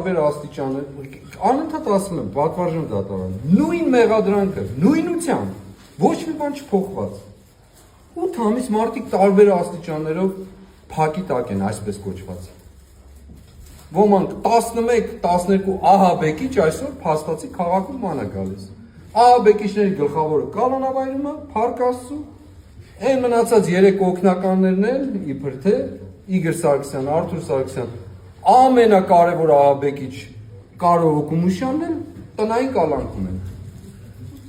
տարբեր աստիճաններ, անընդհատ ասում եմ, պատվարժան դատարան, նույն մեղադրանքը, նույնությամբ, ոչ մի բան չփոխված։ 8 ամիս մարդիկ տարբեր աստիճաններով փակի տակ են, այսպես կոչված։ Ոմանք 11, 12 ահաբեկիչ այսօր փաստացի քաղաքում ման է գալիս։ Ահաբեկիչների գլխավորը կանոնավայրումը, Փառք Աստծո, այն մնացած 3 օգնականներն էլ, իբր թե Իգոր Սարգսյան, Արթուր Սարգսյան, ամենակարևոր ահաբեկիչ Կարո Հոկումուշյանն էլ տնային կալանքում են։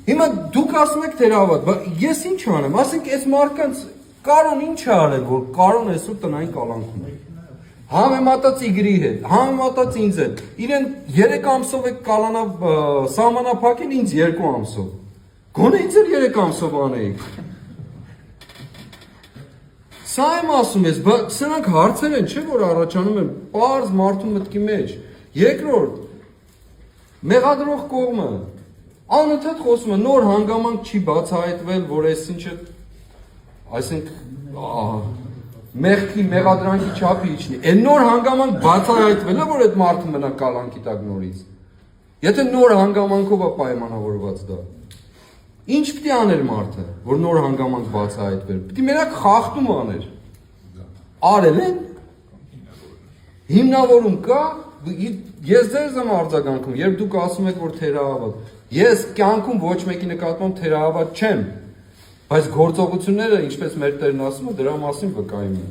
Հիմա դուք ասում եք թերավատ, բայց ես ինչ անեմ, ասենք այս մարդկանց Կարոն ինչ է արել, որ Կարոն այսօր տնային կալանքում է։ Համեմատած Իգրի հետ, համեմատած ինձ հետ, իրեն 3 ամսով եք կալանա սահմանափակել, ինձ 2 ամսով։ Գոնե ինձ էլ 3 ամսով անեիք։ Սա եմ ասում ես, բայց սրանք հարցեր են, չէ՞ որ առաջանում են պարզ մարդու մտքի մեջ։ Երկրորդ, մեղադրող կողմը անընդհատ խոսում է, նոր հանգամանք չի բացահայտվել, որ այսինչը, այսինքն մեղքի մեղադրանքի չափի իջնի։ Այն նոր հանգամանք բացահայտվել է, որ այդ մարդը մնա կալանքի տակ նորից։ Եթե նոր հանգամանքով է պայմանավորված դա, ինչ պիտի աներ մարդը, որ նոր հանգամանք բացահայտվեր։ Պիտի մենակ խախտում աներ։ Արել են։ Հիմնավորում կա, ես ձեզ եմ արձագանքում, երբ դուք ասում եք, որ թերահավատ։ Ես կյանքում ոչ մեկի նկատմամբ թերահավատ չեմ, բայց գործողությունները, ինչպես մեր տերն ասում է, դրա մասին վկայում են։